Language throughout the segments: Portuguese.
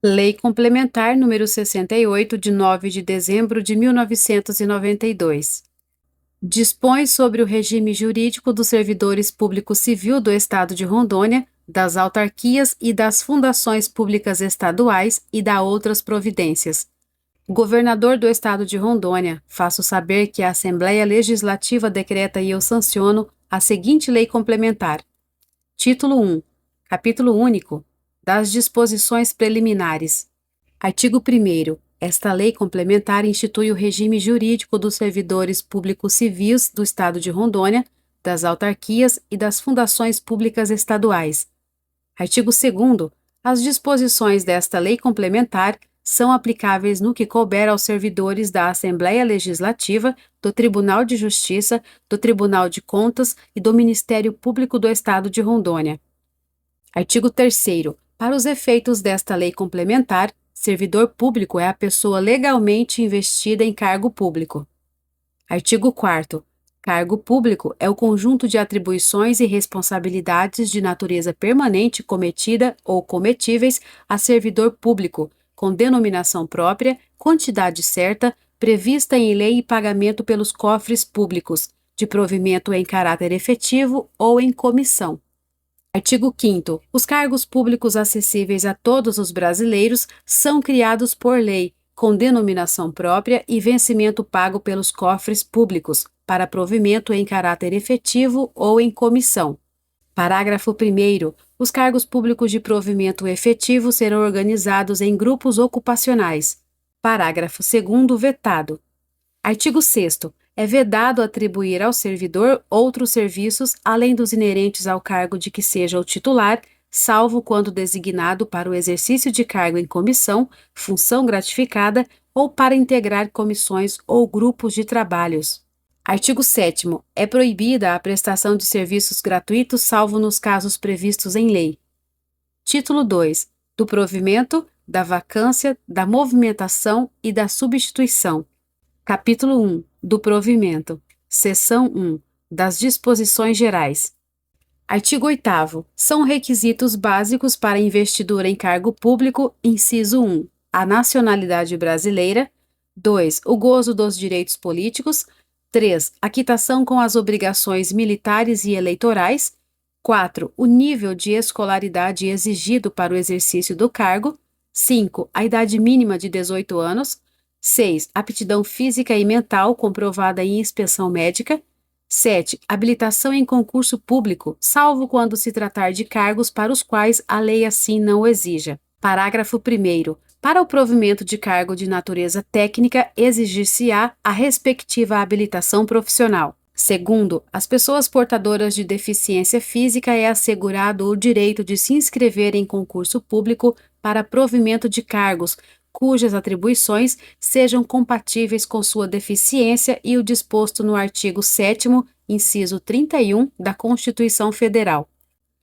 Lei Complementar número 68, de 9 de dezembro de 1992. Dispõe sobre o regime jurídico dos servidores públicos civil do Estado de Rondônia, das autarquias e das fundações públicas estaduais e da outras providências. Governador do Estado de Rondônia, faço saber que a Assembleia Legislativa decreta e eu sanciono a seguinte lei complementar. Título 1. Capítulo único. Das disposições preliminares. Artigo 1º. Esta lei complementar institui o regime jurídico dos servidores públicos civis do Estado de Rondônia, das autarquias e das fundações públicas estaduais. Artigo 2º. As disposições desta lei complementar são aplicáveis no que couber aos servidores da Assembleia Legislativa, do Tribunal de Justiça, do Tribunal de Contas e do Ministério Público do Estado de Rondônia. Artigo 3º. Para os efeitos desta lei complementar, servidor público é a pessoa legalmente investida em cargo público. Artigo 4º. Cargo público é o conjunto de atribuições e responsabilidades de natureza permanente cometida ou cometíveis a servidor público, com denominação própria, quantidade certa, prevista em lei e pagamento pelos cofres públicos, de provimento em caráter efetivo ou em comissão. Artigo 5º. Os cargos públicos acessíveis a todos os brasileiros são criados por lei, com denominação própria e vencimento pago pelos cofres públicos, para provimento em caráter efetivo ou em comissão. Parágrafo 1º. Os cargos públicos de provimento efetivo serão organizados em grupos ocupacionais. Parágrafo 2º. Vetado. Artigo 6º. É vedado atribuir ao servidor outros serviços além dos inerentes ao cargo de que seja o titular, salvo quando designado para o exercício de cargo em comissão, função gratificada ou para integrar comissões ou grupos de trabalhos. Artigo 7º. É proibida a prestação de serviços gratuitos, salvo nos casos previstos em lei. Título 2. Do provimento, da vacância, da movimentação e da substituição. Capítulo 1. Do provimento. Seção 1. Das disposições gerais. Artigo 8º. São requisitos básicos para investidura em cargo público, inciso 1. A nacionalidade brasileira. 2. O gozo dos direitos políticos. 3. A quitação com as obrigações militares e eleitorais. 4. O nível de escolaridade exigido para o exercício do cargo. 5. A idade mínima de 18 anos. 6. Aptidão física e mental comprovada em inspeção médica. 7. Habilitação em concurso público, salvo quando se tratar de cargos para os quais a lei assim não o exija. Parágrafo 1º. Para o provimento de cargo de natureza técnica, exigir-se-á a respectiva habilitação profissional. Segundo, às pessoas portadoras de deficiência física é assegurado o direito de se inscrever em concurso público para provimento de cargos, cujas atribuições sejam compatíveis com sua deficiência e o disposto no artigo 7º, inciso 31 da Constituição Federal.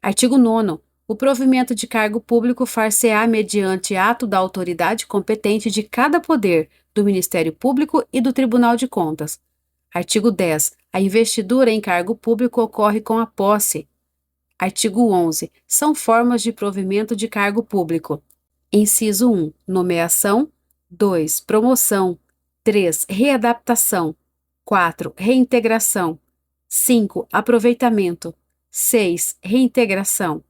Artigo 9º. O provimento de cargo público far-se-á mediante ato da autoridade competente de cada poder, do Ministério Público e do Tribunal de Contas. Artigo 10. A investidura em cargo público ocorre com a posse. Artigo 11. São formas de provimento de cargo público. Inciso 1. Nomeação. 2. Promoção. 3. Readaptação. 4. Reintegração. 5. Aproveitamento. 6. Reintegração.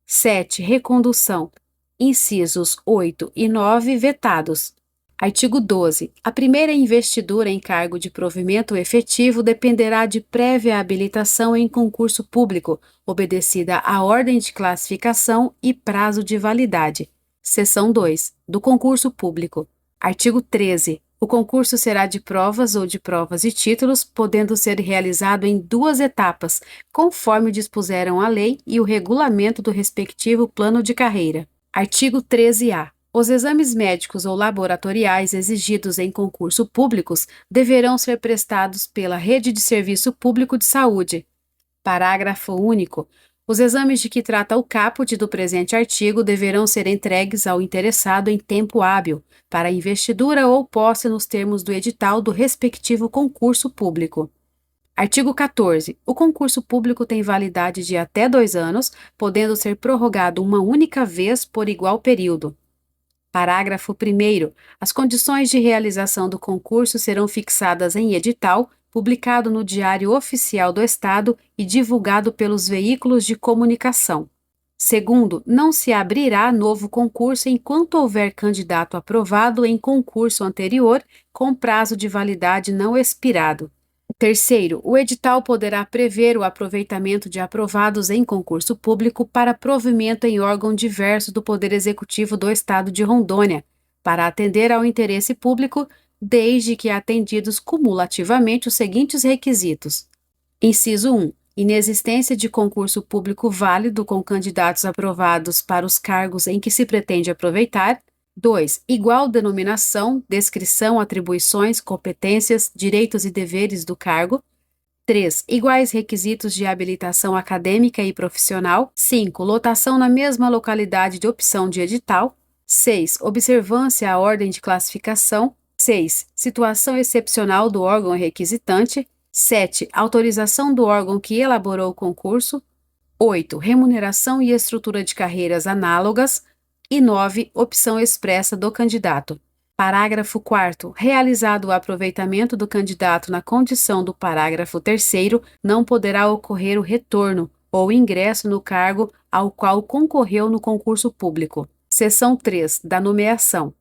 7. Recondução. Incisos 8 e 9 vetados. Artigo 12. A primeira investidura em cargo de provimento efetivo dependerá de prévia habilitação em concurso público, obedecida à ordem de classificação e prazo de validade. Seção 2. Do concurso público. Artigo 13. O concurso será de provas ou de provas e títulos, podendo ser realizado em 2 etapas, conforme dispuseram a lei e o regulamento do respectivo plano de carreira. Artigo 13-A. Os exames médicos ou laboratoriais exigidos em concurso públicos deverão ser prestados pela Rede de Serviço Público de Saúde. Parágrafo único. Os exames de que trata o caput do presente artigo deverão ser entregues ao interessado em tempo hábil, para investidura ou posse nos termos do edital do respectivo concurso público. Artigo 14. O concurso público tem validade de até 2 anos, podendo ser prorrogado uma única vez por igual período. Parágrafo 1º. As condições de realização do concurso serão fixadas em edital, publicado no Diário Oficial do Estado e divulgado pelos veículos de comunicação. Segundo, não se abrirá novo concurso enquanto houver candidato aprovado em concurso anterior com prazo de validade não expirado. Terceiro, o edital poderá prever o aproveitamento de aprovados em concurso público para provimento em órgão diverso do Poder Executivo do Estado de Rondônia, para atender ao interesse público, desde que atendidos cumulativamente os seguintes requisitos. Inciso 1. Inexistência de concurso público válido com candidatos aprovados para os cargos em que se pretende aproveitar. 2. Igual denominação, descrição, atribuições, competências, direitos e deveres do cargo. 3. Iguais requisitos de habilitação acadêmica e profissional. 5. Lotação na mesma localidade de opção de edital. 6. Observância à ordem de classificação. 6. Situação excepcional do órgão requisitante. 7. Autorização do órgão que elaborou o concurso. 8. Remuneração e estrutura de carreiras análogas. E 9. Opção expressa do candidato. Parágrafo 4º. Realizado o aproveitamento do candidato na condição do parágrafo 3º, não poderá ocorrer o retorno ou ingresso no cargo ao qual concorreu no concurso público. Seção 3. Da nomeação.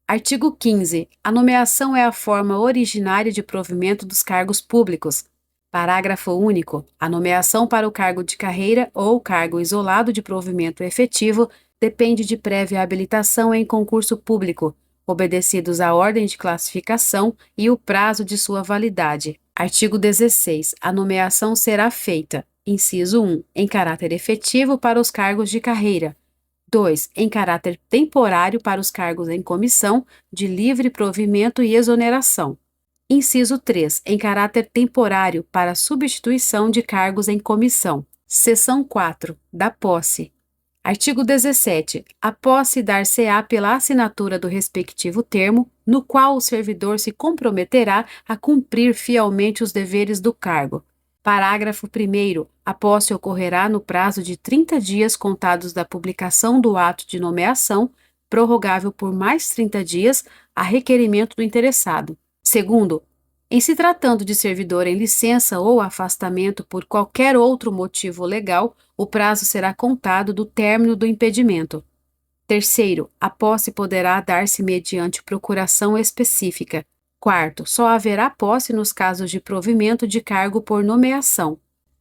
Artigo 15. A nomeação é a forma originária de provimento dos cargos públicos. Parágrafo único. A nomeação para o cargo de carreira ou cargo isolado de provimento efetivo depende de prévia habilitação em concurso público, obedecidos a ordem de classificação e o prazo de sua validade. Artigo 16. A nomeação será feita, inciso 1, em caráter efetivo para os cargos de carreira. 2. Em caráter temporário para os cargos em comissão, de livre provimento e exoneração. Inciso 3. Em caráter temporário para substituição de cargos em comissão. Seção 4. Da posse. Artigo 17. A posse dar-se-á pela assinatura do respectivo termo, no qual o servidor se comprometerá a cumprir fielmente os deveres do cargo. Parágrafo 1º. A posse ocorrerá no prazo de 30 dias contados da publicação do ato de nomeação, prorrogável por mais 30 dias, a requerimento do interessado. Segundo, em se tratando de servidor em licença ou afastamento por qualquer outro motivo legal, o prazo será contado do término do impedimento. Terceiro, a posse poderá dar-se mediante procuração específica. Quarto, só haverá posse nos casos de provimento de cargo por nomeação.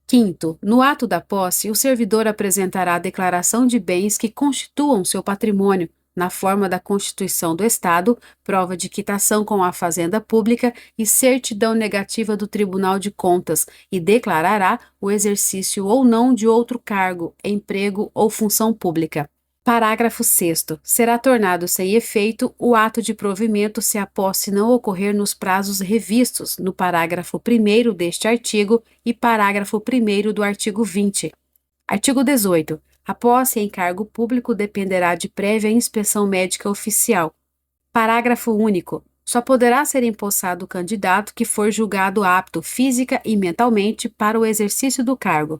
Quinto, no ato da posse, o servidor apresentará a declaração de bens que constituam seu patrimônio, na forma da Constituição do Estado, prova de quitação com a Fazenda Pública e certidão negativa do Tribunal de Contas, e declarará o exercício ou não de outro cargo, emprego ou função pública. Parágrafo 6º. Será tornado sem efeito o ato de provimento se a posse não ocorrer nos prazos revistos no parágrafo 1º deste artigo e parágrafo 1º do artigo 20. Artigo 18. A posse em cargo público dependerá de prévia inspeção médica oficial. Parágrafo único. Só poderá ser empossado o candidato que for julgado apto física e mentalmente para o exercício do cargo.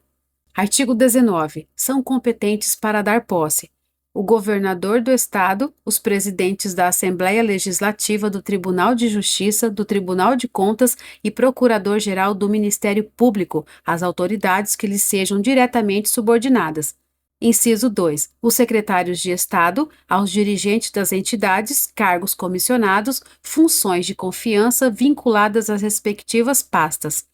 Artigo 19. São competentes para dar posse o governador do Estado, os presidentes da Assembleia Legislativa, do Tribunal de Justiça, do Tribunal de Contas e Procurador-Geral do Ministério Público, as autoridades que lhes sejam diretamente subordinadas. Inciso 2. Os secretários de Estado, aos dirigentes das entidades, cargos comissionados, funções de confiança vinculadas às respectivas pastas.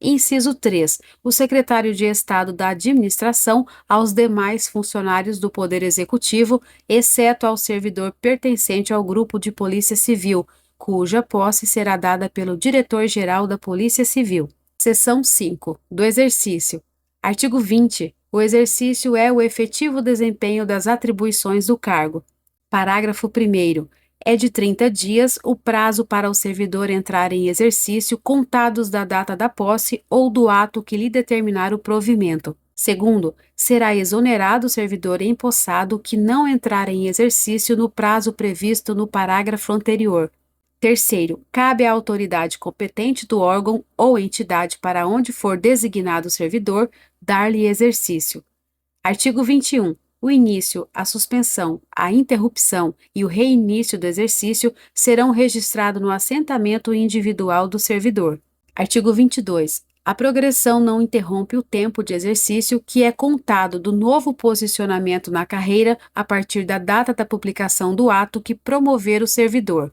Inciso 3. O secretário de Estado da Administração aos demais funcionários do Poder Executivo, exceto ao servidor pertencente ao Grupo de Polícia Civil, cuja posse será dada pelo Diretor-Geral da Polícia Civil. Seção 5. Do exercício. Artigo 20. O exercício é o efetivo desempenho das atribuições do cargo. Parágrafo 1º. É de 30 dias o prazo para o servidor entrar em exercício contados da data da posse ou do ato que lhe determinar o provimento. Segundo, será exonerado o servidor empossado que não entrar em exercício no prazo previsto no parágrafo anterior. Terceiro, cabe à autoridade competente do órgão ou entidade para onde for designado o servidor dar-lhe exercício. Artigo 21. o início, a suspensão, a interrupção e o reinício do exercício serão registrados no assentamento individual do servidor. Artigo 22. A progressão não interrompe o tempo de exercício que é contado do novo posicionamento na carreira a partir da data da publicação do ato que promover o servidor.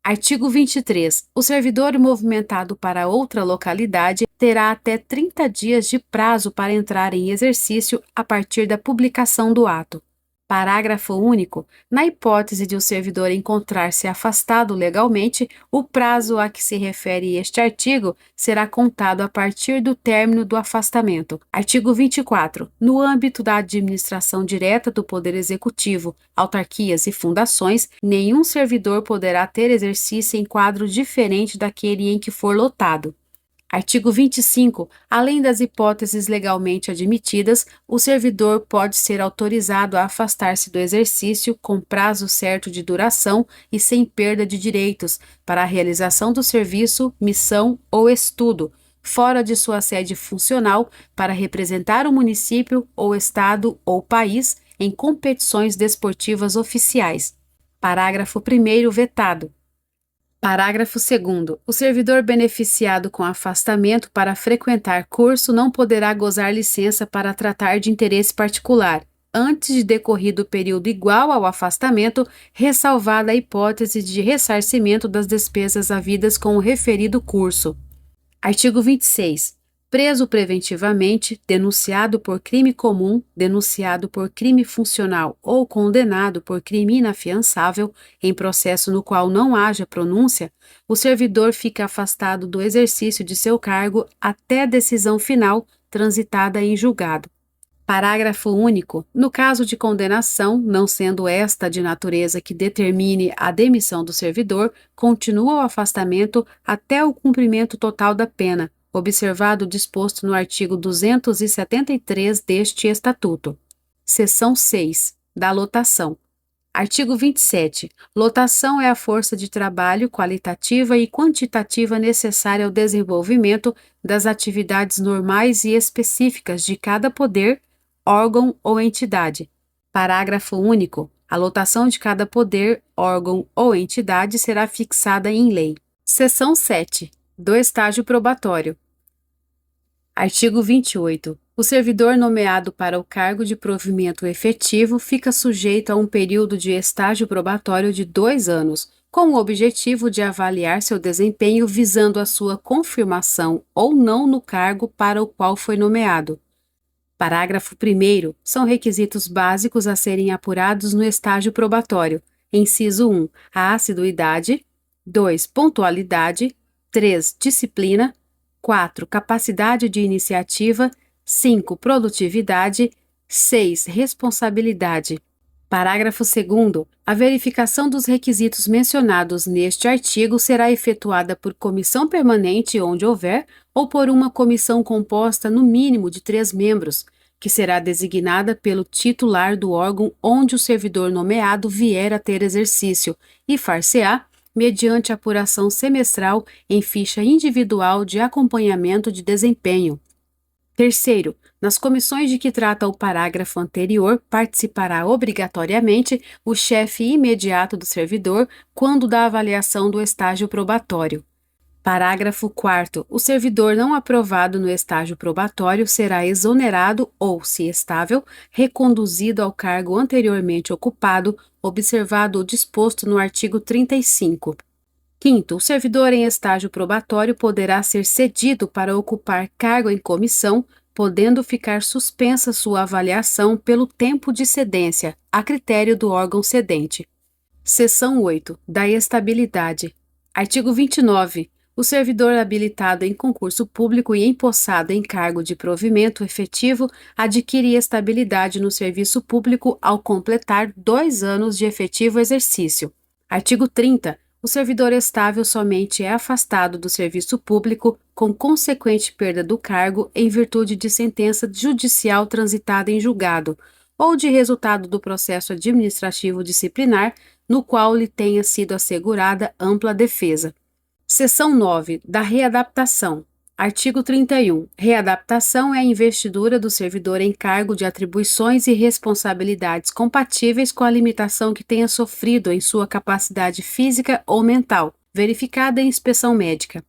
Artigo 23. O servidor movimentado para outra localidade terá até 30 dias de prazo para entrar em exercício a partir da publicação do ato. Parágrafo único. Na hipótese de o servidor encontrar-se afastado legalmente, o prazo a que se refere este artigo será contado a partir do término do afastamento. Artigo 24. No âmbito da administração direta do Poder Executivo, autarquias e fundações, nenhum servidor poderá ter exercício em quadro diferente daquele em que for lotado. Artigo 25. Além das hipóteses legalmente admitidas, o servidor pode ser autorizado a afastar-se do exercício com prazo certo de duração e sem perda de direitos, para a realização do serviço, missão ou estudo, fora de sua sede funcional, para representar o município ou estado ou país em competições desportivas oficiais. Parágrafo 1º vetado. Parágrafo 2º. O servidor beneficiado com afastamento para frequentar curso não poderá gozar licença para tratar de interesse particular, antes de decorrido período igual ao afastamento, ressalvada a hipótese de ressarcimento das despesas havidas com o referido curso. Artigo 26. Preso preventivamente, denunciado por crime comum, denunciado por crime funcional ou condenado por crime inafiançável, em processo no qual não haja pronúncia, o servidor fica afastado do exercício de seu cargo até decisão final, transitada em julgado. Parágrafo único. No caso de condenação, não sendo esta de natureza que determine a demissão do servidor, continua o afastamento até o cumprimento total da pena, observado o disposto no artigo 273 deste Estatuto. Seção 6. Da lotação. Artigo 27. Lotação é a força de trabalho qualitativa e quantitativa necessária ao desenvolvimento das atividades normais e específicas de cada poder, órgão ou entidade. Parágrafo único. A lotação de cada poder, órgão ou entidade será fixada em lei. Seção 7. Do estágio probatório. Artigo 28. O servidor nomeado para o cargo de provimento efetivo fica sujeito a um período de estágio probatório de 2 anos, com o objetivo de avaliar seu desempenho visando a sua confirmação ou não no cargo para o qual foi nomeado. Parágrafo 1º. São requisitos básicos a serem apurados no estágio probatório. Inciso 1. A assiduidade. 2. Pontualidade. 3. Disciplina. 4. Capacidade de iniciativa. 5. Produtividade. 6. Responsabilidade. Parágrafo 2º. A verificação dos requisitos mencionados neste artigo será efetuada por comissão permanente, onde houver, ou por uma comissão composta no mínimo de 3 membros, que será designada pelo titular do órgão onde o servidor nomeado vier a ter exercício, e far-se-á mediante apuração semestral em ficha individual de acompanhamento de desempenho. Terceiro, nas comissões de que trata o parágrafo anterior, participará obrigatoriamente o chefe imediato do servidor quando da avaliação do estágio probatório. Parágrafo 4º. O servidor não aprovado no estágio probatório será exonerado ou, se estável, reconduzido ao cargo anteriormente ocupado, observado o disposto no artigo 35. Quinto, o servidor em estágio probatório poderá ser cedido para ocupar cargo em comissão, podendo ficar suspensa sua avaliação pelo tempo de cedência, a critério do órgão cedente. Seção 8. Da estabilidade. Artigo 29. O servidor habilitado em concurso público e empossado em cargo de provimento efetivo adquire estabilidade no serviço público ao completar 2 anos de efetivo exercício. Artigo 30. O servidor estável somente é afastado do serviço público com consequente perda do cargo em virtude de sentença judicial transitada em julgado ou de resultado do processo administrativo disciplinar no qual lhe tenha sido assegurada ampla defesa. Seção 9. Da readaptação. Artigo 31. Readaptação é a investidura do servidor em cargo de atribuições e responsabilidades compatíveis com a limitação que tenha sofrido em sua capacidade física ou mental, verificada em inspeção médica.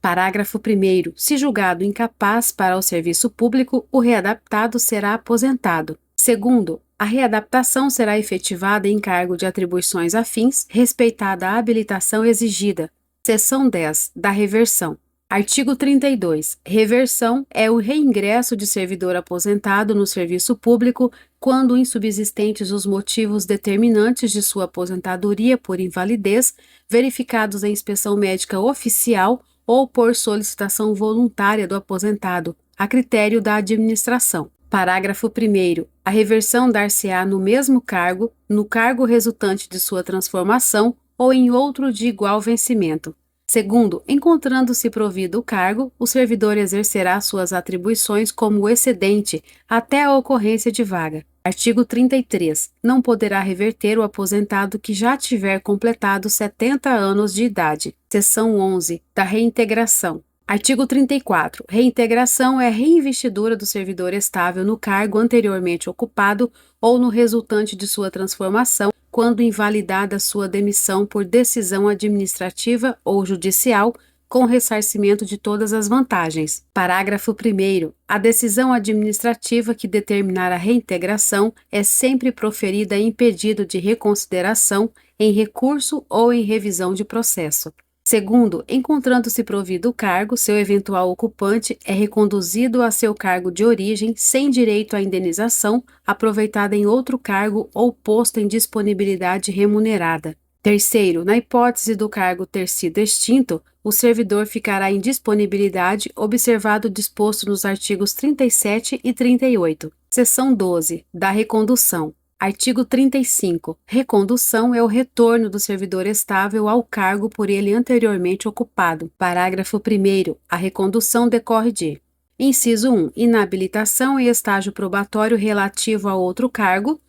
Parágrafo 1º. Se julgado incapaz para o serviço público, o readaptado será aposentado. Segundo, a readaptação será efetivada em cargo de atribuições afins, respeitada a habilitação exigida. Seção 10. Da reversão. Artigo 32. Reversão é o reingresso de servidor aposentado no serviço público quando insubsistentes os motivos determinantes de sua aposentadoria por invalidez, verificados em inspeção médica oficial ou por solicitação voluntária do aposentado, a critério da administração. Parágrafo 1º. A reversão dar-se-á no mesmo cargo, no cargo resultante de sua transformação ou em outro de igual vencimento. Segundo, encontrando-se provido o cargo, o servidor exercerá suas atribuições como excedente até a ocorrência de vaga. Artigo 33. Não poderá reverter o aposentado que já tiver completado 70 anos de idade. Seção 11. Da reintegração. Artigo 34. Reintegração é reinvestidura do servidor estável no cargo anteriormente ocupado ou no resultante de sua transformação, quando invalidada sua demissão por decisão administrativa ou judicial, com ressarcimento de todas as vantagens. Parágrafo 1º. A decisão administrativa que determinar a reintegração é sempre proferida em pedido de reconsideração, em recurso ou em revisão de processo. Segundo, encontrando-se provido o cargo, seu eventual ocupante é reconduzido a seu cargo de origem sem direito à indenização, aproveitada em outro cargo ou posto em disponibilidade remunerada. Terceiro, na hipótese do cargo ter sido extinto, o servidor ficará em disponibilidade, observado o disposto nos artigos 37 e 38. Seção 12. Da recondução. Artigo 35. Recondução é o retorno do servidor estável ao cargo por ele anteriormente ocupado. Parágrafo 1º. A recondução decorre de: inciso 1. Inabilitação e estágio probatório relativo a outro cargo.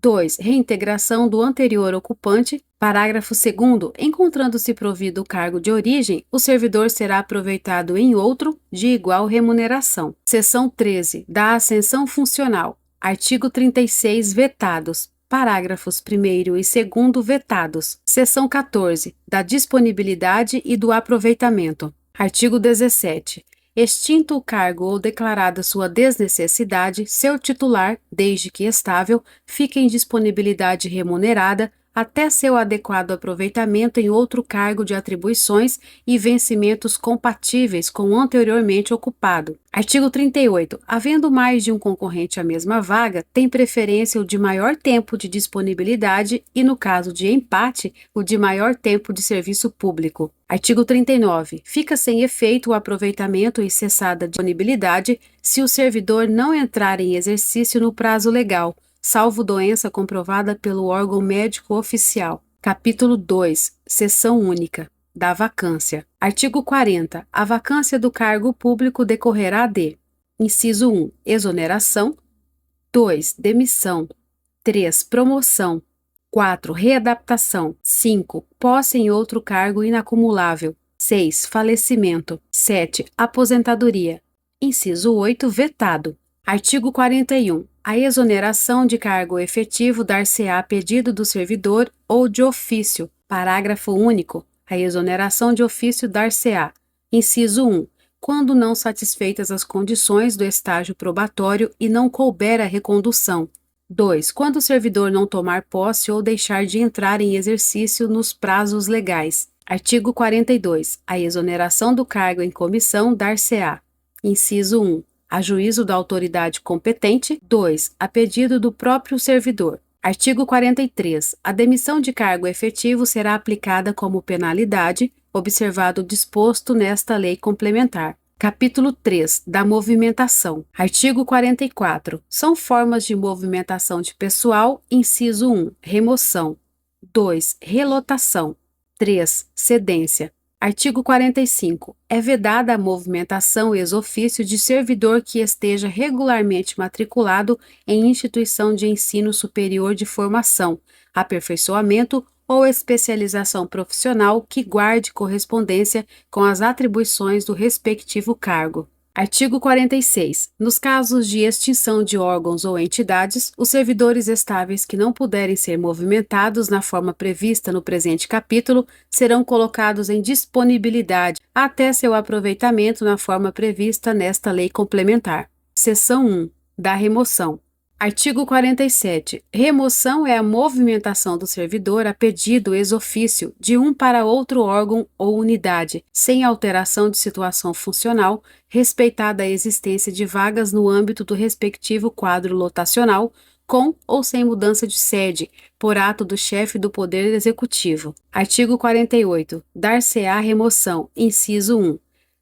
2. Reintegração do anterior ocupante. Parágrafo 2º. Encontrando-se provido o cargo de origem, o servidor será aproveitado em outro de igual remuneração. Seção 13. Da ascensão funcional. Artigo 36. Vetados. Parágrafos 1º e 2º vetados. Seção 14. Da disponibilidade e do aproveitamento. Artigo 17. Extinto o cargo ou declarada sua desnecessidade, seu titular, desde que estável, fica em disponibilidade remunerada até seu adequado aproveitamento em outro cargo de atribuições e vencimentos compatíveis com o anteriormente ocupado. Artigo 38. Havendo mais de um concorrente à mesma vaga, tem preferência o de maior tempo de disponibilidade e, no caso de empate, o de maior tempo de serviço público. Artigo 39. Fica sem efeito o aproveitamento e cessada a disponibilidade se o servidor não entrar em exercício no prazo legal, salvo doença comprovada pelo órgão médico oficial. Capítulo 2. Seção única. Da vacância. Artigo 40. A vacância do cargo público decorrerá de: inciso 1. Exoneração. 2. Demissão. 3. Promoção. 4. Readaptação. 5. Posse em outro cargo inacumulável. 6. Falecimento. 7. Aposentadoria. Inciso 8. Vetado. Artigo 41. A exoneração de cargo efetivo dar-se-á a pedido do servidor ou de ofício. Parágrafo único. A exoneração de ofício dar-se-á. Inciso 1. Quando não satisfeitas as condições do estágio probatório e não couber a recondução. 2. Quando o servidor não tomar posse ou deixar de entrar em exercício nos prazos legais. Artigo 42. A exoneração do cargo em comissão dar-se-á. Inciso 1. A juízo da autoridade competente. 2. A pedido do próprio servidor. Artigo 43. A demissão de cargo efetivo será aplicada como penalidade, observado o disposto nesta lei complementar. Capítulo 3. Da movimentação. Artigo 44. São formas de movimentação de pessoal. Inciso 1. Remoção. 2. Relotação. 3. Cedência. Artigo 45. É vedada a movimentação ex officio de servidor que esteja regularmente matriculado em instituição de ensino superior de formação, aperfeiçoamento ou especialização profissional que guarde correspondência com as atribuições do respectivo cargo. Artigo 46. Nos casos de extinção de órgãos ou entidades, os servidores estáveis que não puderem ser movimentados na forma prevista no presente capítulo serão colocados em disponibilidade até seu aproveitamento na forma prevista nesta lei complementar. Seção 1. Da remoção. Artigo 47. Remoção é a movimentação do servidor a pedido ex officio de um para outro órgão ou unidade, sem alteração de situação funcional, respeitada a existência de vagas no âmbito do respectivo quadro lotacional, com ou sem mudança de sede, por ato do chefe do Poder Executivo. Artigo 48. Dar-se-á remoção, inciso 1,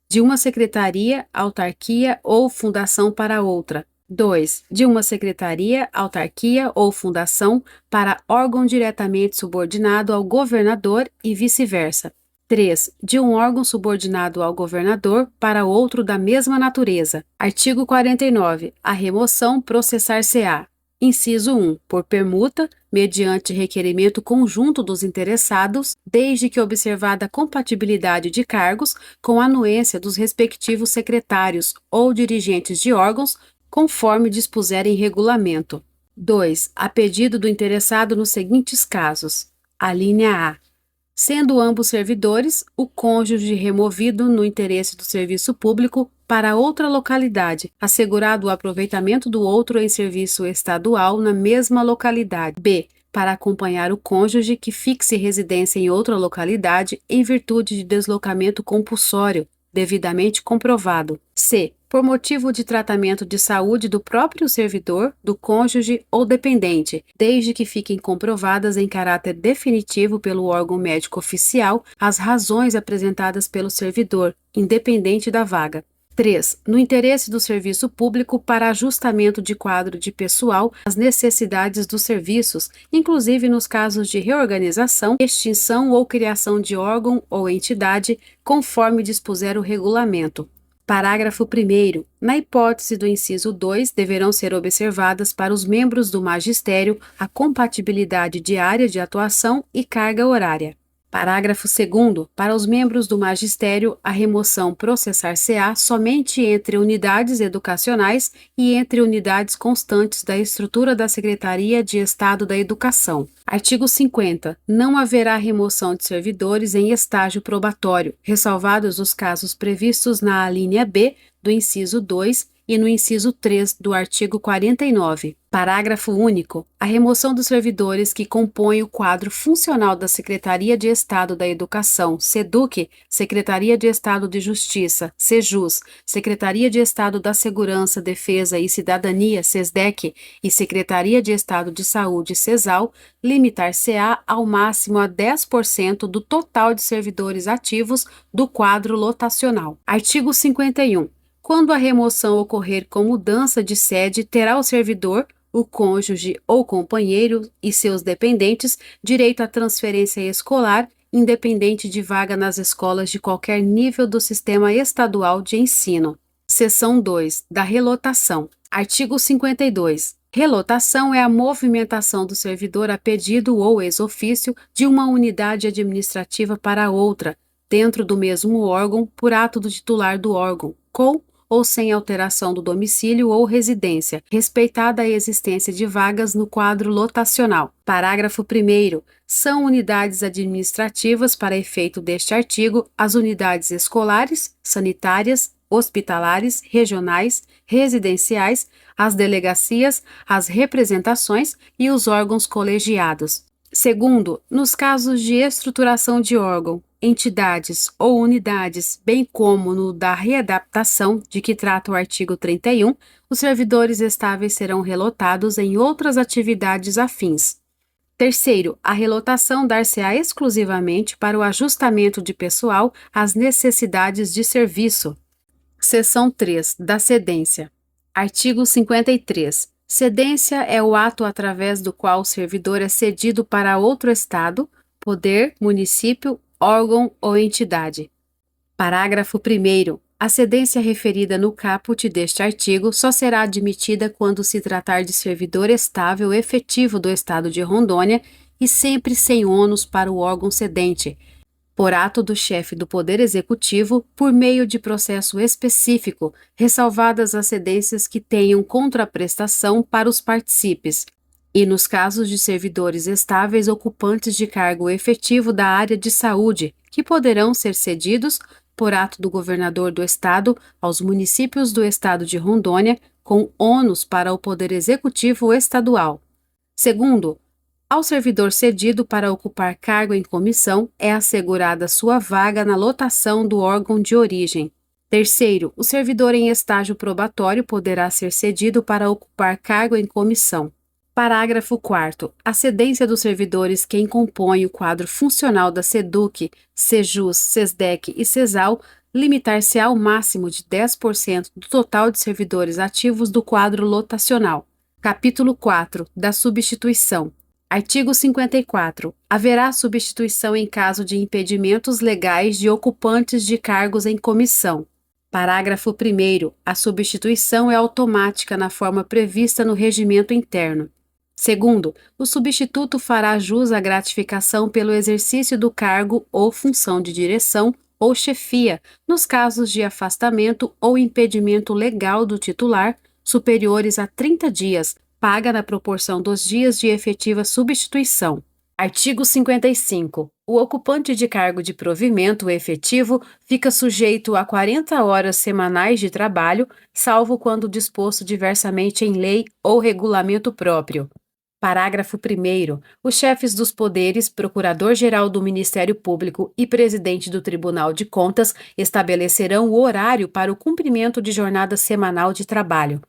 de uma secretaria, autarquia ou fundação para outra. 2. De uma secretaria, autarquia ou fundação para órgão diretamente subordinado ao governador e vice-versa. 3. De um órgão subordinado ao governador para outro da mesma natureza. Artigo 49. A remoção processar-se-á. Inciso 1. Por permuta, mediante requerimento conjunto dos interessados, desde que observada a compatibilidade de cargos com a anuência dos respectivos secretários ou dirigentes de órgãos, conforme dispuser em regulamento. 2. A pedido do interessado nos seguintes casos. Alínea A. Sendo ambos servidores, o cônjuge removido no interesse do serviço público para outra localidade, assegurado o aproveitamento do outro em serviço estadual na mesma localidade. B. Para acompanhar o cônjuge que fixe residência em outra localidade em virtude de deslocamento compulsório, devidamente comprovado. C. Por motivo de tratamento de saúde do próprio servidor, do cônjuge ou dependente, desde que fiquem comprovadas em caráter definitivo pelo órgão médico oficial as razões apresentadas pelo servidor, independente da vaga. 3. No interesse do serviço público para ajustamento de quadro de pessoal às necessidades dos serviços, inclusive nos casos de reorganização, extinção ou criação de órgão ou entidade, conforme dispuser o regulamento. Parágrafo 1º. Na hipótese do inciso 2, deverão ser observadas para os membros do magistério a compatibilidade de área de atuação e carga horária. Parágrafo 2º. Para os membros do magistério, a remoção processar-se-á somente entre unidades educacionais e entre unidades constantes da estrutura da Secretaria de Estado da Educação. Artigo 50. Não haverá remoção de servidores em estágio probatório, ressalvados os casos previstos na alínea B do inciso 2 e no inciso 3 do artigo 49. Parágrafo único. A remoção dos servidores que compõem o quadro funcional da Secretaria de Estado da Educação, SEDUC, Secretaria de Estado de Justiça, SEJUS, Secretaria de Estado da Segurança, Defesa e Cidadania, SESDEC, e Secretaria de Estado de Saúde, SESAL, limitar-se-á ao máximo a 10% do total de servidores ativos do quadro lotacional. Artigo 51. Quando a remoção ocorrer com mudança de sede, terá o servidor, o cônjuge ou companheiro e seus dependentes direito à transferência escolar, independente de vaga nas escolas de qualquer nível do sistema estadual de ensino. Seção 2. Da relotação. Artigo 52. Relotação é a movimentação do servidor a pedido ou ex officio de uma unidade administrativa para outra, dentro do mesmo órgão, por ato do titular do órgão, com ou sem alteração do domicílio ou residência, respeitada a existência de vagas no quadro lotacional. Parágrafo 1º. São unidades administrativas, para efeito deste artigo, as unidades escolares, sanitárias, hospitalares, regionais, residenciais, as delegacias, as representações e os órgãos colegiados. Segundo, nos casos de estruturação de órgão, entidades ou unidades, bem como no da readaptação, de que trata o artigo 31, os servidores estáveis serão relotados em outras atividades afins. Terceiro, a relotação dar-se-á exclusivamente para o ajustamento de pessoal às necessidades de serviço. Seção 3. Da cedência. Artigo 53. Cedência é o ato através do qual o servidor é cedido para outro estado, poder, município, órgão ou entidade. Parágrafo 1º. A cedência referida no caput deste artigo só será admitida quando se tratar de servidor estável efetivo do Estado de Rondônia e sempre sem ônus para o órgão cedente, por ato do chefe do Poder Executivo, por meio de processo específico, ressalvadas as cedências que tenham contraprestação para os partícipes, e nos casos de servidores estáveis ocupantes de cargo efetivo da área de saúde, que poderão ser cedidos, por ato do governador do Estado, aos municípios do Estado de Rondônia, com ônus para o Poder Executivo Estadual. Segundo, ao servidor cedido para ocupar cargo em comissão, é assegurada sua vaga na lotação do órgão de origem. Terceiro, o servidor em estágio probatório poderá ser cedido para ocupar cargo em comissão. Parágrafo 4º. A cedência dos servidores que compõem o quadro funcional da SEDUC, SEJUS, SESDEC e CESAL limitar-se ao máximo de 10% do total de servidores ativos do quadro lotacional. Capítulo 4. Da substituição. Artigo 54. Haverá substituição em caso de impedimentos legais de ocupantes de cargos em comissão. Parágrafo 1º. A substituição é automática na forma prevista no regimento interno. Segundo, o substituto fará jus à gratificação pelo exercício do cargo ou função de direção ou chefia, nos casos de afastamento ou impedimento legal do titular, superiores a 30 dias, paga na proporção dos dias de efetiva substituição. Artigo 55. O ocupante de cargo de provimento efetivo fica sujeito a 40 horas semanais de trabalho, salvo quando disposto diversamente em lei ou regulamento próprio. Parágrafo 1º. Os chefes dos poderes, Procurador-Geral do Ministério Público e Presidente do Tribunal de Contas estabelecerão o horário para o cumprimento de jornada semanal de trabalho.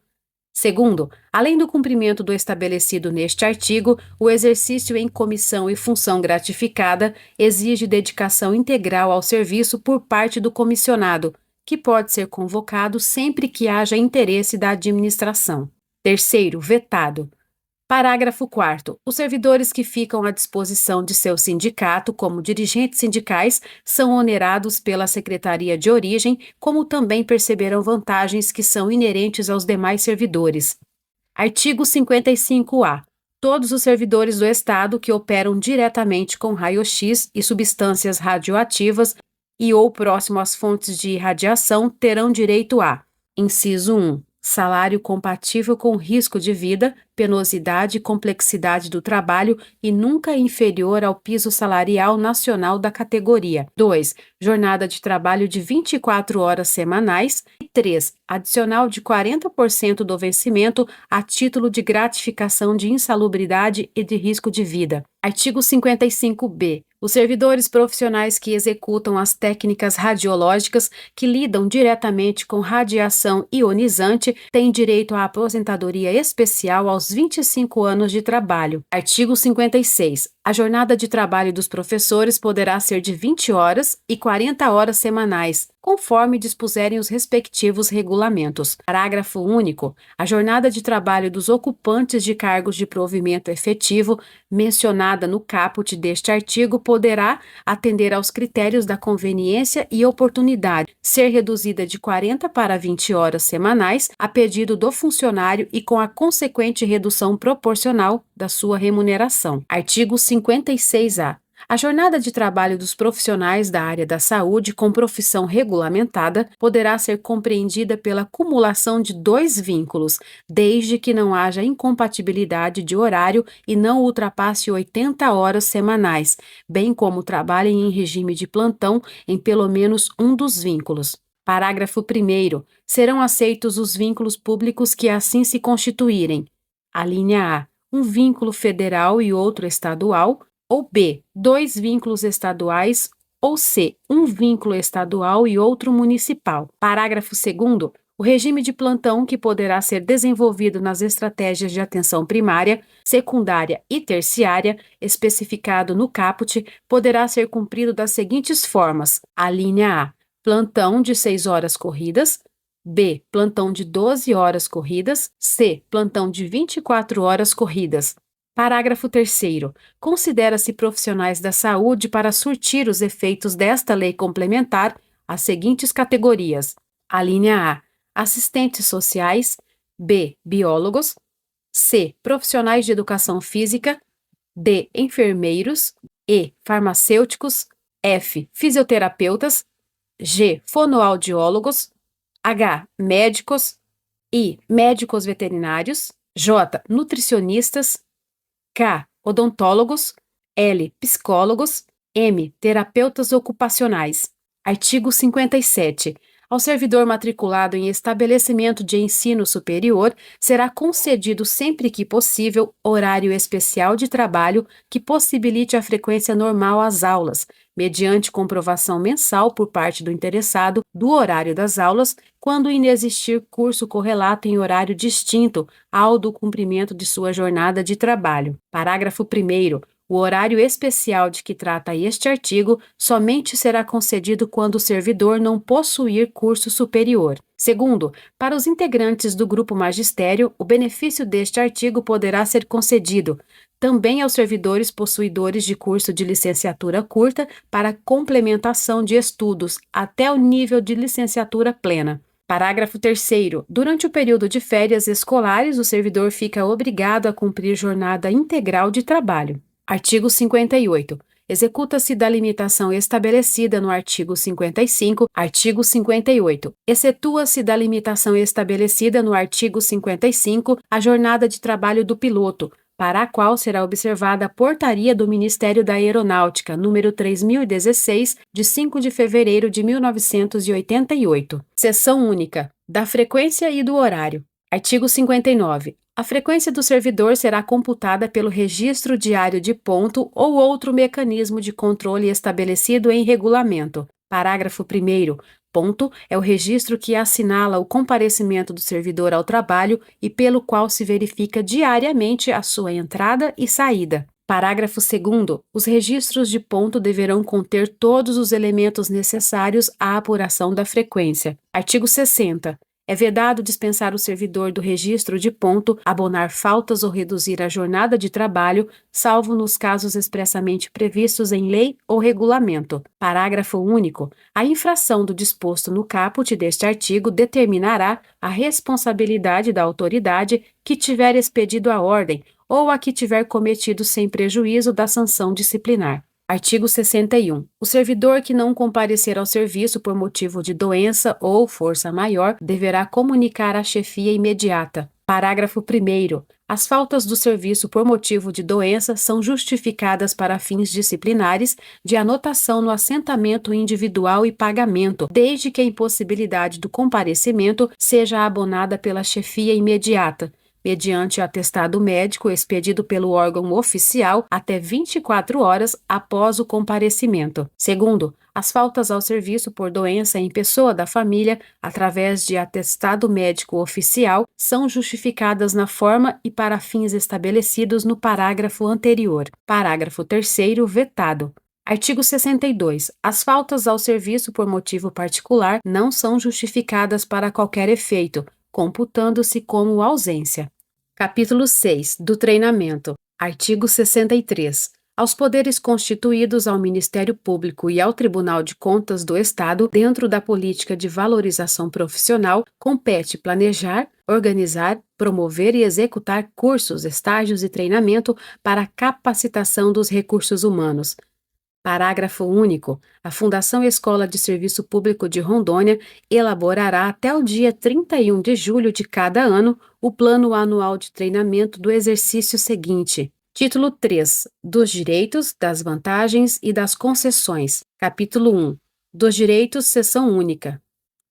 Segundo, além do cumprimento do estabelecido neste artigo, o exercício em comissão e função gratificada exige dedicação integral ao serviço por parte do comissionado, que pode ser convocado sempre que haja interesse da administração. Terceiro, vetado. Parágrafo 4º. Os servidores que ficam à disposição de seu sindicato como dirigentes sindicais são onerados pela Secretaria de Origem, como também perceberão vantagens que são inerentes aos demais servidores. Artigo 55-A. Todos os servidores do Estado que operam diretamente com raio-x e substâncias radioativas e ou próximo às fontes de irradiação terão direito a: inciso 1. Salário compatível com o risco de vida, penosidade e complexidade do trabalho e nunca inferior ao piso salarial nacional da categoria. 2. Jornada de trabalho de 24 horas semanais. E 3. Adicional de 40% do vencimento a título de gratificação de insalubridade e de risco de vida. Artigo 55-B. Os servidores profissionais que executam as técnicas radiológicas que lidam diretamente com radiação ionizante têm direito à aposentadoria especial aos 25 anos de trabalho. Artigo 56. A jornada de trabalho dos professores poderá ser de 20 horas e 40 horas semanais, conforme dispuserem os respectivos regulamentos. Parágrafo único. A jornada de trabalho dos ocupantes de cargos de provimento efetivo, mencionada no caput deste artigo, poderá atender aos critérios da conveniência e oportunidade, ser reduzida de 40 para 20 horas semanais, a pedido do funcionário e com a consequente redução proporcional da sua remuneração. Artigo 56-A. A jornada de trabalho dos profissionais da área da saúde com profissão regulamentada poderá ser compreendida pela cumulação de 2 vínculos, desde que não haja incompatibilidade de horário e não ultrapasse 80 horas semanais, bem como trabalhem em regime de plantão em pelo menos um dos vínculos. Parágrafo 1º. Serão aceitos os vínculos públicos que assim se constituírem. Alínea A. Um vínculo federal e outro estadual, ou B, 2 vínculos estaduais, ou C, um vínculo estadual e outro municipal. Parágrafo 2º. O regime de plantão que poderá ser desenvolvido nas estratégias de atenção primária, secundária e terciária, especificado no caput, poderá ser cumprido das seguintes formas. Alínea A. Plantão de 6 horas corridas. B. Plantão de 12 horas corridas. C. Plantão de 24 horas corridas. Parágrafo 3º. Considera-se profissionais da saúde para surtir os efeitos desta lei complementar as seguintes categorias. Alínea A. Assistentes sociais. B. Biólogos. C. Profissionais de educação física. D. Enfermeiros. E. Farmacêuticos. F. Fisioterapeutas. G. Fonoaudiólogos. H. Médicos. I. Médicos veterinários. J. Nutricionistas. K. Odontólogos. L. Psicólogos. M. Terapeutas ocupacionais. Artigo 57. Ao servidor matriculado em estabelecimento de ensino superior, será concedido sempre que possível horário especial de trabalho que possibilite a frequência normal às aulas, mediante comprovação mensal por parte do interessado do horário das aulas, quando inexistir curso correlato em horário distinto ao do cumprimento de sua jornada de trabalho. Parágrafo 1º. O horário especial de que trata este artigo somente será concedido quando o servidor não possuir curso superior. Segundo, para os integrantes do grupo magistério, o benefício deste artigo poderá ser concedido também aos servidores possuidores de curso de licenciatura curta para complementação de estudos até o nível de licenciatura plena. Parágrafo 3º. Durante o período de férias escolares, o servidor fica obrigado a cumprir jornada integral de trabalho. Artigo 58. Executa-se da limitação estabelecida no artigo 55, artigo 58. Excetua-se da limitação estabelecida no artigo 55 a jornada de trabalho do piloto, para a qual será observada a Portaria do Ministério da Aeronáutica, número 3016, de 5 de fevereiro de 1988. Seção única. Da frequência e do horário. Artigo 59. A frequência do servidor será computada pelo registro diário de ponto ou outro mecanismo de controle estabelecido em regulamento. Parágrafo 1º. Ponto é o registro que assinala o comparecimento do servidor ao trabalho e pelo qual se verifica diariamente a sua entrada e saída. Parágrafo 2º. Os registros de ponto deverão conter todos os elementos necessários à apuração da frequência. Artigo 60. É vedado dispensar o servidor do registro de ponto, abonar faltas ou reduzir a jornada de trabalho, salvo nos casos expressamente previstos em lei ou regulamento. Parágrafo único. A infração do disposto no caput deste artigo determinará a responsabilidade da autoridade que tiver expedido a ordem ou a que tiver cometido sem prejuízo da sanção disciplinar. Artigo 61. O servidor que não comparecer ao serviço por motivo de doença ou força maior deverá comunicar à chefia imediata. Parágrafo 1º. As faltas do serviço por motivo de doença são justificadas para fins disciplinares de anotação no assentamento individual e pagamento, desde que a impossibilidade do comparecimento seja abonada pela chefia imediata, mediante atestado médico expedido pelo órgão oficial até 24 horas após o comparecimento. Segundo, as faltas ao serviço por doença em pessoa da família, através de atestado médico oficial, são justificadas na forma e para fins estabelecidos no parágrafo anterior. Parágrafo 3º, vetado. Artigo 62. As faltas ao serviço por motivo particular não são justificadas para qualquer efeito, computando-se como ausência. Capítulo 6. Do treinamento. Artigo 63. Aos poderes constituídos ao Ministério Público e ao Tribunal de Contas do Estado, dentro da política de valorização profissional, compete planejar, organizar, promover e executar cursos, estágios e treinamento para a capacitação dos recursos humanos. Parágrafo único. A Fundação Escola de Serviço Público de Rondônia elaborará até o dia 31 de julho de cada ano o Plano Anual de Treinamento do exercício seguinte. Título 3. Dos direitos, das vantagens e das concessões. Capítulo 1. Dos direitos, seção única.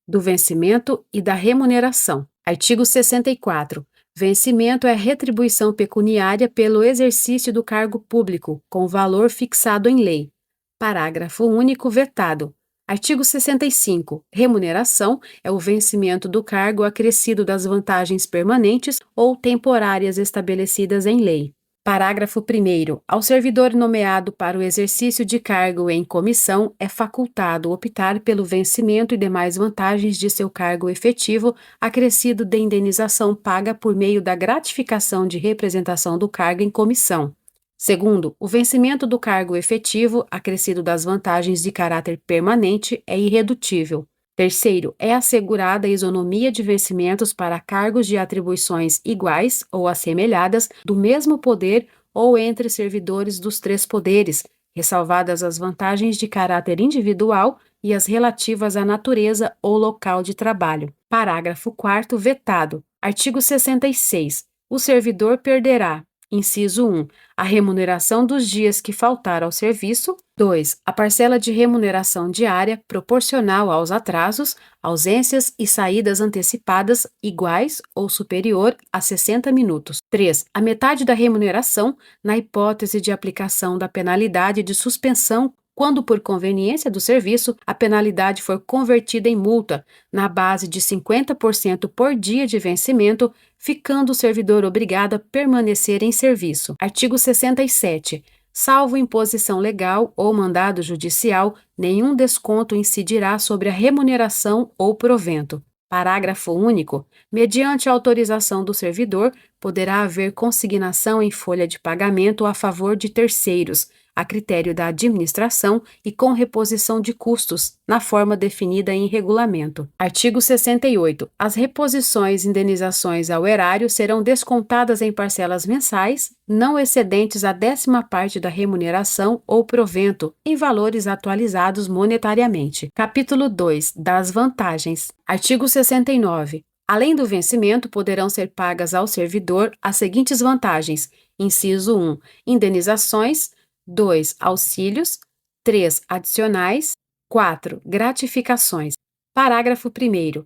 Do vencimento e da remuneração. Artigo 64. Vencimento é retribuição pecuniária pelo exercício do cargo público, com valor fixado em lei. Parágrafo único vetado. Artigo 65. Remuneração é o vencimento do cargo acrescido das vantagens permanentes ou temporárias estabelecidas em lei. Parágrafo 1º. Ao servidor nomeado para o exercício de cargo em comissão é facultado optar pelo vencimento e demais vantagens de seu cargo efetivo, acrescido de indenização paga por meio da gratificação de representação do cargo em comissão. Segundo, o vencimento do cargo efetivo, acrescido das vantagens de caráter permanente, é irredutível. Terceiro, é assegurada a isonomia de vencimentos para cargos de atribuições iguais ou assemelhadas do mesmo poder ou entre servidores dos três poderes, ressalvadas as vantagens de caráter individual e as relativas à natureza ou local de trabalho. Parágrafo 4º vetado. Artigo 66. O servidor perderá: inciso 1, a remuneração dos dias que faltar ao serviço. 2, a parcela de remuneração diária proporcional aos atrasos, ausências e saídas antecipadas iguais ou superior a 60 minutos. 3, a metade da remuneração na hipótese de aplicação da penalidade de suspensão quando, por conveniência do serviço, a penalidade for convertida em multa, na base de 50% por dia de vencimento, ficando o servidor obrigado a permanecer em serviço. Artigo 67. Salvo imposição legal ou mandado judicial, nenhum desconto incidirá sobre a remuneração ou provento. Parágrafo único. Mediante autorização do servidor, poderá haver consignação em folha de pagamento a favor de terceiros, a critério da administração e com reposição de custos, na forma definida em regulamento. Artigo 68. As reposições e indenizações ao erário serão descontadas em parcelas mensais, não excedentes a 10ª parte da remuneração ou provento, em valores atualizados monetariamente. Capítulo 2. Das vantagens. Artigo 69. Além do vencimento, poderão ser pagas ao servidor as seguintes vantagens: inciso 1, indenizações; 2, auxílios; 3, adicionais; 4, gratificações. Parágrafo 1º.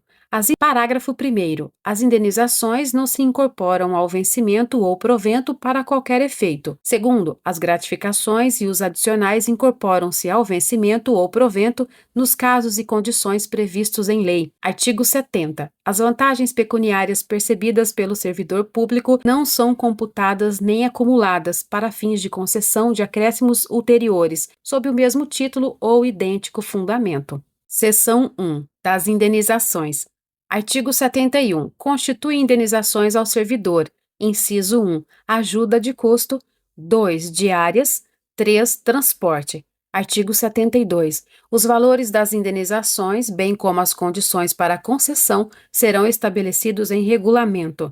As indenizações não se incorporam ao vencimento ou provento para qualquer efeito. Segundo, as gratificações e os adicionais incorporam-se ao vencimento ou provento nos casos e condições previstos em lei. Artigo 70. As vantagens pecuniárias percebidas pelo servidor público não são computadas nem acumuladas para fins de concessão de acréscimos ulteriores, sob o mesmo título ou idêntico fundamento. Seção 1. Das indenizações. Artigo 71. Constitui indenizações ao servidor. Inciso 1. Ajuda de custo. 2. Diárias. 3. Transporte. Artigo 72. Os valores das indenizações, bem como as condições para a concessão, serão estabelecidos em regulamento.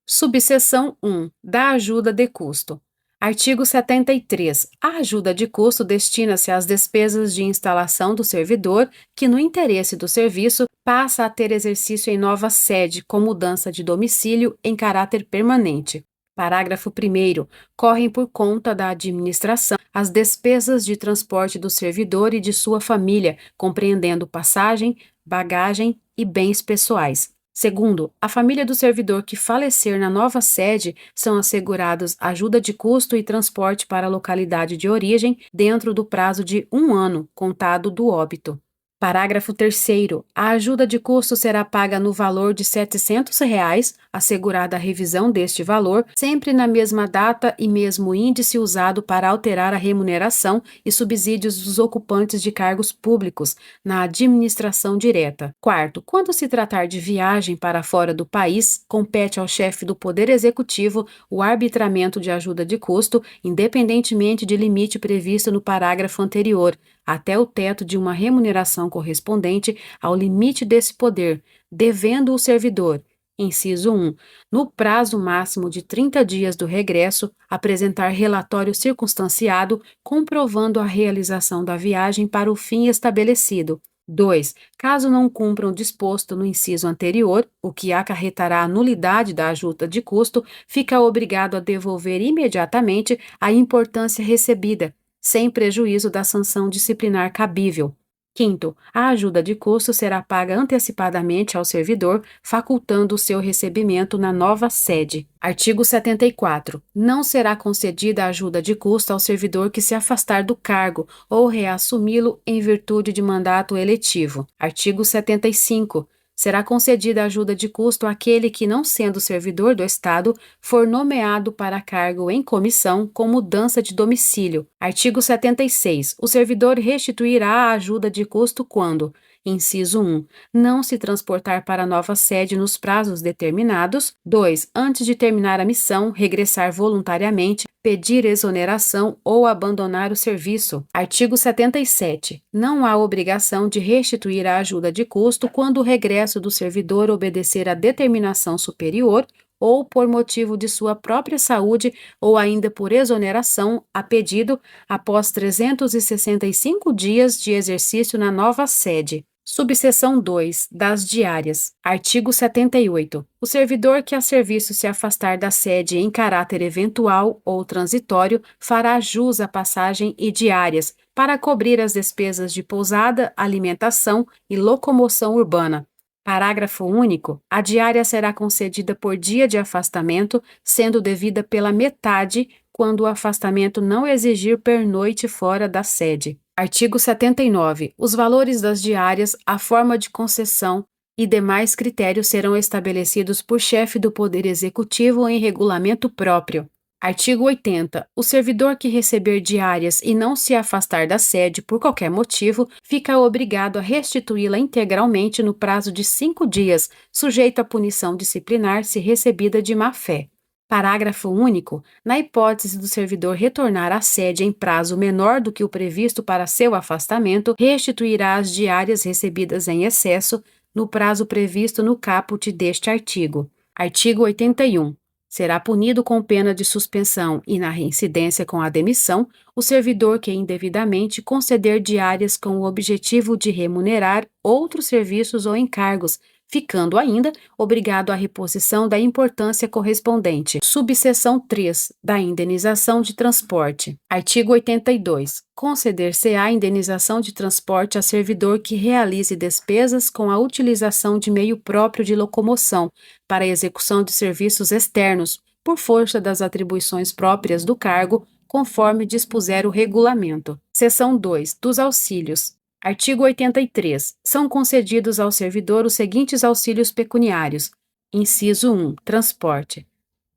Subseção 1. Da ajuda de custo. Artigo 73. A ajuda de custo destina-se às despesas de instalação do servidor, que, no interesse do serviço, passa a ter exercício em nova sede, com mudança de domicílio em caráter permanente. Parágrafo 1º. Correm por conta da administração as despesas de transporte do servidor e de sua família, compreendendo passagem, bagagem e bens pessoais. Segundo, a família do servidor que falecer na nova sede são assegurados ajuda de custo e transporte para a localidade de origem dentro do prazo de 1 ano, contado do óbito. Parágrafo 3º. A ajuda de custo será paga no valor de R$ 700, assegurada a revisão deste valor, sempre na mesma data e mesmo índice usado para alterar a remuneração e subsídios dos ocupantes de cargos públicos na administração direta. Quarto, quando se tratar de viagem para fora do país, compete ao chefe do Poder Executivo o arbitramento de ajuda de custo, independentemente de limite previsto no parágrafo anterior, até o teto de uma remuneração correspondente ao limite desse poder, devendo o servidor, inciso 1, no prazo máximo de 30 dias do regresso, apresentar relatório circunstanciado comprovando a realização da viagem para o fim estabelecido. 2. Caso não cumpram o disposto no inciso anterior, o que acarretará a nulidade da ajuda de custo, fica obrigado a devolver imediatamente a importância recebida, sem prejuízo da sanção disciplinar cabível. Quinto, a ajuda de custo será paga antecipadamente ao servidor, facultando o seu recebimento na nova sede. Artigo 74. Não será concedida a ajuda de custo ao servidor que se afastar do cargo ou reassumi-lo em virtude de mandato eletivo. Artigo 75. Será concedida ajuda de custo àquele que, não sendo servidor do Estado, for nomeado para cargo em comissão com mudança de domicílio. Artigo 76. O servidor restituirá a ajuda de custo quando: inciso 1. Não se transportar para a nova sede nos prazos determinados. 2. Antes de terminar a missão, regressar voluntariamente, pedir exoneração ou abandonar o serviço. Artigo 77. Não há obrigação de restituir a ajuda de custo quando o regresso do servidor obedecer a determinação superior ou por motivo de sua própria saúde ou ainda por exoneração, a pedido, após 365 dias de exercício na nova sede. Subseção 2. Das diárias. Artigo 78. O servidor que a serviço se afastar da sede em caráter eventual ou transitório fará jus à passagem e diárias para cobrir as despesas de pousada, alimentação e locomoção urbana. Parágrafo único. A diária será concedida por dia de afastamento, sendo devida pela metade quando o afastamento não exigir pernoite fora da sede. Artigo 79. Os valores das diárias, a forma de concessão e demais critérios serão estabelecidos por chefe do Poder Executivo em regulamento próprio. Artigo 80. O servidor que receber diárias e não se afastar da sede por qualquer motivo, fica obrigado a restituí-la integralmente no prazo de 5 dias, sujeito à punição disciplinar se recebida de má-fé. Parágrafo único. Na hipótese do servidor retornar à sede em prazo menor do que o previsto para seu afastamento, restituirá as diárias recebidas em excesso no prazo previsto no caput deste artigo. Artigo 81. Será punido com pena de suspensão e, na reincidência com a demissão, o servidor que indevidamente conceder diárias com o objetivo de remunerar outros serviços ou encargos, ficando ainda obrigado à reposição da importância correspondente. Subseção 3. Da indenização de transporte. Artigo 82. Conceder-se-á indenização de transporte a servidor que realize despesas com a utilização de meio próprio de locomoção para a execução de serviços externos, por força das atribuições próprias do cargo, conforme dispuser o regulamento. Seção 2. Dos auxílios. Artigo 83. São concedidos ao servidor os seguintes auxílios pecuniários. Inciso 1. Transporte.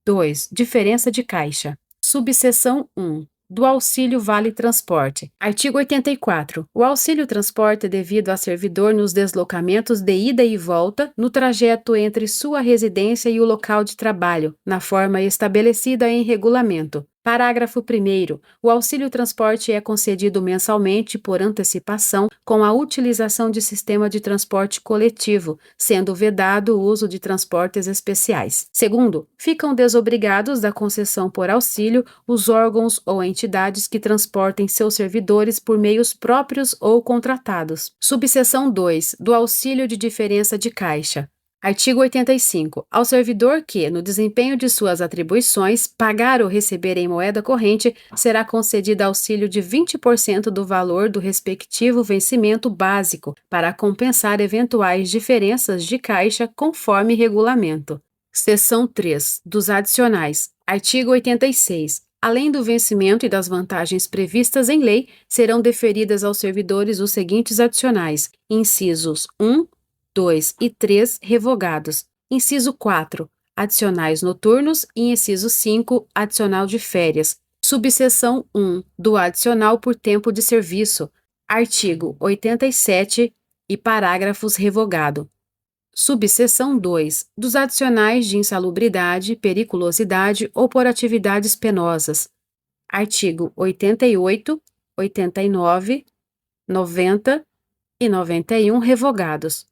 2. Diferença de caixa. Subseção 1. Do auxílio vale transporte. Artigo 84. O auxílio transporte é devido a servidor nos deslocamentos de ida e volta no trajeto entre sua residência e o local de trabalho, na forma estabelecida em regulamento. Parágrafo 1º. O auxílio transporte é concedido mensalmente por antecipação com a utilização de sistema de transporte coletivo, sendo vedado o uso de transportes especiais. Segundo, ficam desobrigados da concessão por auxílio os órgãos ou entidades que transportem seus servidores por meios próprios ou contratados. Subseção 2. Do auxílio de diferença de caixa. Artigo 85. Ao servidor que, no desempenho de suas atribuições, pagar ou receber em moeda corrente, será concedido auxílio de 20% do valor do respectivo vencimento básico, para compensar eventuais diferenças de caixa conforme regulamento. Seção 3. Dos adicionais. Artigo 86. Além do vencimento e das vantagens previstas em lei, serão deferidas aos servidores os seguintes adicionais: incisos 1, 2 e 3 revogados. Inciso 4. Adicionais noturnos e inciso 5. Adicional de férias. Subseção 1. Do adicional por tempo de serviço. Artigo 87 e parágrafos revogado. Subseção 2. Dos adicionais de insalubridade, periculosidade ou por atividades penosas. Artigo 88, 89, 90 e 91 revogados.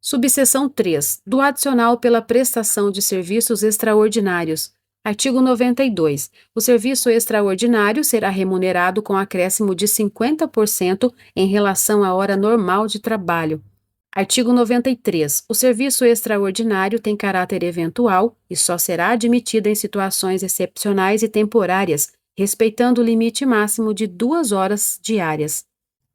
Subseção 3. Do adicional pela prestação de serviços extraordinários. Artigo 92. O serviço extraordinário será remunerado com acréscimo de 50% em relação à hora normal de trabalho. Artigo 93. O serviço extraordinário tem caráter eventual e só será admitido em situações excepcionais e temporárias, respeitando o limite máximo de 2 horas diárias.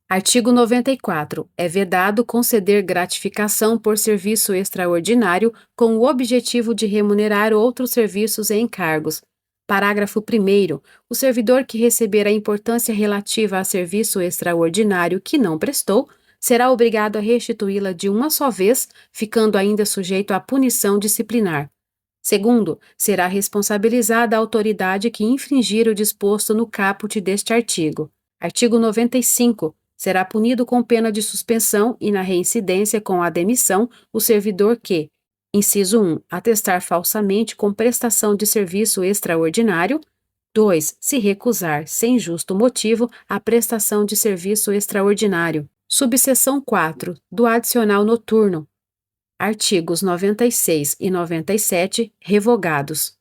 Artigo 94. É vedado conceder gratificação por serviço extraordinário com o objetivo de remunerar outros serviços e encargos. Parágrafo 1º. O servidor que receber a importância relativa a serviço extraordinário que não prestou, será obrigado a restituí-la de uma só vez, ficando ainda sujeito à punição disciplinar. Segundo, será responsabilizada a autoridade que infringir o disposto no caput deste artigo. Artigo 95. Será punido com pena de suspensão e, na reincidência com a demissão, o servidor que, inciso 1, atestar falsamente com prestação de serviço extraordinário. 2. Se recusar, sem justo motivo, a prestação de serviço extraordinário. Subseção 4. Do adicional noturno. Artigos 96 e 97, revogados.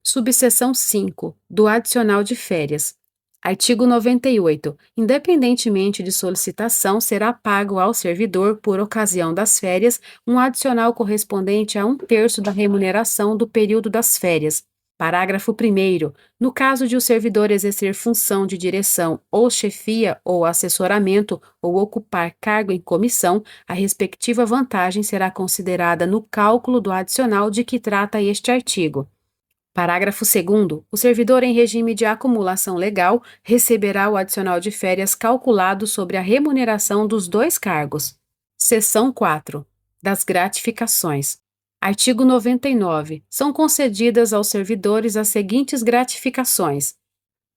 Subseção 5, do adicional de férias. Artigo 98. Independentemente de solicitação, será pago ao servidor, por ocasião das férias, um adicional correspondente a 1/3 da remuneração do período das férias. Parágrafo 1º. No caso de o servidor exercer função de direção ou chefia ou assessoramento ou ocupar cargo em comissão, a respectiva vantagem será considerada no cálculo do adicional de que trata este artigo. Parágrafo 2º. O servidor em regime de acumulação legal receberá o adicional de férias calculado sobre a remuneração dos dois cargos. Seção 4. Das gratificações. Artigo 99. São concedidas aos servidores as seguintes gratificações.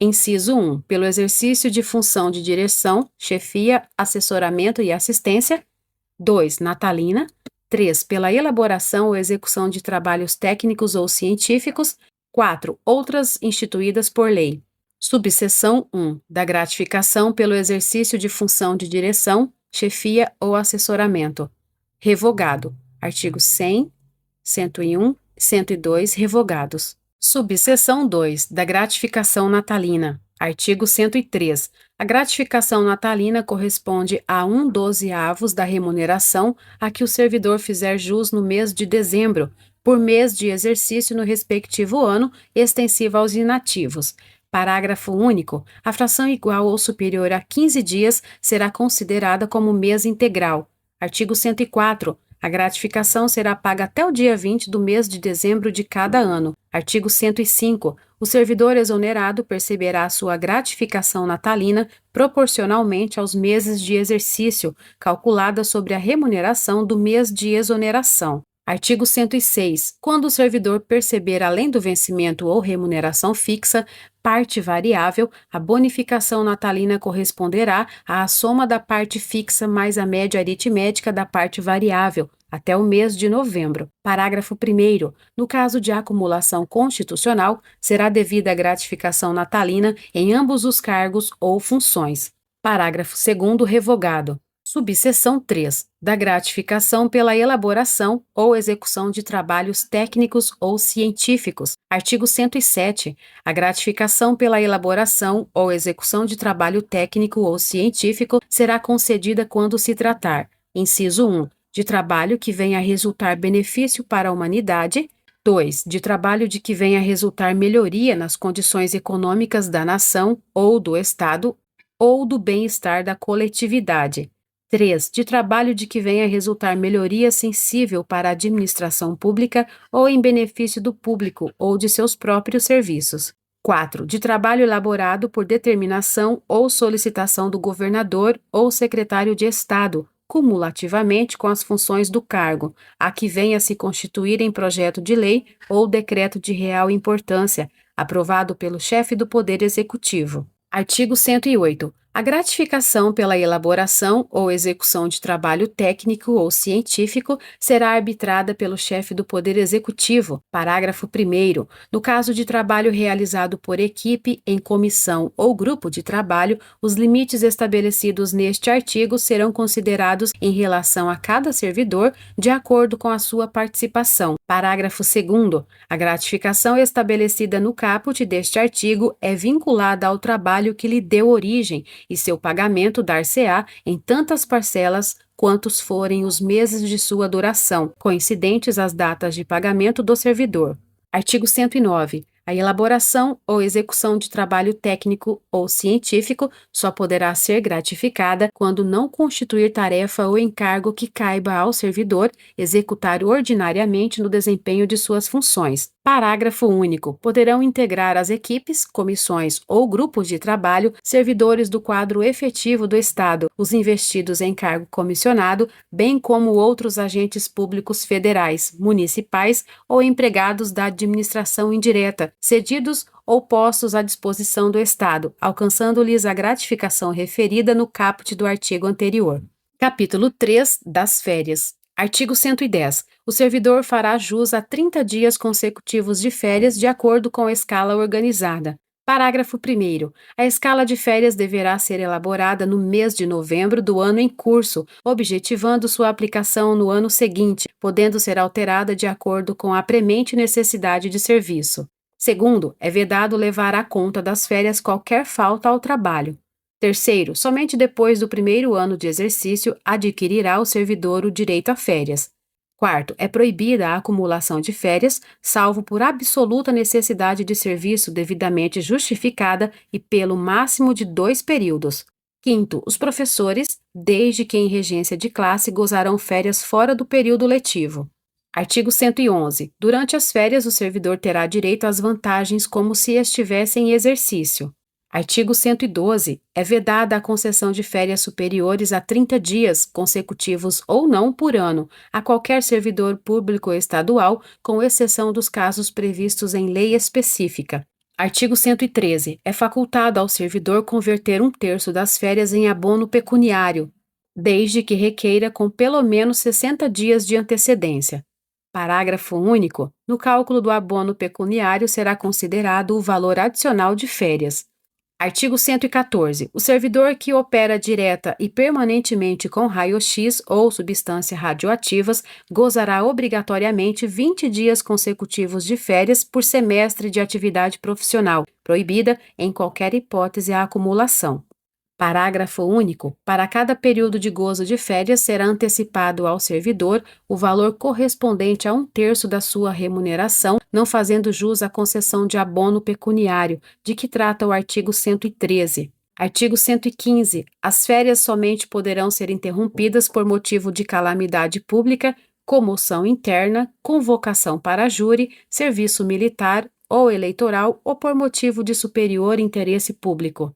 Inciso 1. Pelo exercício de função de direção, chefia, assessoramento e assistência. 2. Natalina. 3. Pela elaboração ou execução de trabalhos técnicos ou científicos. 4. Outras instituídas por lei. Subseção 1. Da gratificação pelo exercício de função de direção, chefia ou assessoramento. Revogado. Artigo 100, 101, 102, revogados. Subseção 2. Da gratificação natalina. Artigo 103. A gratificação natalina corresponde a 1/12 da remuneração a que o servidor fizer jus no mês de dezembro, por mês de exercício no respectivo ano, extensiva aos inativos. Parágrafo único. A fração igual ou superior a 15 dias será considerada como mês integral. Artigo 104. A gratificação será paga até o dia 20 do mês de dezembro de cada ano. Artigo 105. O servidor exonerado perceberá sua gratificação natalina proporcionalmente aos meses de exercício, calculada sobre a remuneração do mês de exoneração. Artigo 106. Quando o servidor perceber, além do vencimento ou remuneração fixa, parte variável, a bonificação natalina corresponderá à soma da parte fixa mais a média aritmética da parte variável, até o mês de novembro. Parágrafo 1º. No caso de acumulação constitucional, será devida a gratificação natalina em ambos os cargos ou funções. Parágrafo 2º, revogado. Subseção 3. Da gratificação pela elaboração ou execução de trabalhos técnicos ou científicos. Artigo 107. A gratificação pela elaboração ou execução de trabalho técnico ou científico será concedida quando se tratar, inciso 1, de trabalho que venha a resultar benefício para a humanidade. 2. De trabalho de que venha a resultar melhoria nas condições econômicas da nação ou do Estado ou do bem-estar da coletividade. 3. De trabalho de que venha a resultar melhoria sensível para a administração pública ou em benefício do público ou de seus próprios serviços. 4. De trabalho elaborado por determinação ou solicitação do governador ou secretário de Estado, cumulativamente com as funções do cargo, a que venha a se constituir em projeto de lei ou decreto de real importância, aprovado pelo chefe do Poder Executivo. Artigo 108. A gratificação pela elaboração ou execução de trabalho técnico ou científico será arbitrada pelo chefe do Poder Executivo. Parágrafo 1º. No caso de trabalho realizado por equipe, em comissão ou grupo de trabalho, os limites estabelecidos neste artigo serão considerados em relação a cada servidor de acordo com a sua participação. Parágrafo 2º. A gratificação estabelecida no caput deste artigo é vinculada ao trabalho que lhe deu origem e seu pagamento dar-se-á em tantas parcelas quantos forem os meses de sua duração, coincidentes às datas de pagamento do servidor. Artigo 109. A elaboração ou execução de trabalho técnico ou científico só poderá ser gratificada quando não constituir tarefa ou encargo que caiba ao servidor executar ordinariamente no desempenho de suas funções. Parágrafo único. Poderão integrar as equipes, comissões ou grupos de trabalho servidores do quadro efetivo do Estado, os investidos em cargo comissionado, bem como outros agentes públicos federais, municipais ou empregados da administração indireta, cedidos ou postos à disposição do Estado, alcançando-lhes a gratificação referida no caput do artigo anterior. Capítulo 3 das férias. Artigo 110. O servidor fará jus a 30 dias consecutivos de férias de acordo com a escala organizada. Parágrafo 1º. A escala de férias deverá ser elaborada no mês de novembro do ano em curso, objetivando sua aplicação no ano seguinte, podendo ser alterada de acordo com a premente necessidade de serviço. Segundo, é vedado levar à conta das férias qualquer falta ao trabalho. Terceiro, somente depois do primeiro ano de exercício adquirirá o servidor o direito a férias. Quarto, é proibida a acumulação de férias, salvo por absoluta necessidade de serviço devidamente justificada e pelo máximo de 2 períodos. Quinto, os professores, desde que em regência de classe, gozarão férias fora do período letivo. Artigo 111. Durante as férias, o servidor terá direito às vantagens como se estivesse em exercício. Artigo 112. É vedada a concessão de férias superiores a 30 dias, consecutivos ou não, por ano, a qualquer servidor público estadual, com exceção dos casos previstos em lei específica. Artigo 113. É facultado ao servidor converter 1/3 das férias em abono pecuniário, desde que requeira com pelo menos 60 dias de antecedência. Parágrafo único. No cálculo do abono pecuniário será considerado o valor adicional de férias. Artigo 114. O servidor que opera direta e permanentemente com raio-x ou substâncias radioativas gozará obrigatoriamente 20 dias consecutivos de férias por semestre de atividade profissional, proibida, em qualquer hipótese, a acumulação. Parágrafo único. Para cada período de gozo de férias, será antecipado ao servidor o valor correspondente a 1/3 da sua remuneração, não fazendo jus à concessão de abono pecuniário, de que trata o artigo 113. Artigo 115. As férias somente poderão ser interrompidas por motivo de calamidade pública, comoção interna, convocação para júri, serviço militar ou eleitoral ou por motivo de superior interesse público.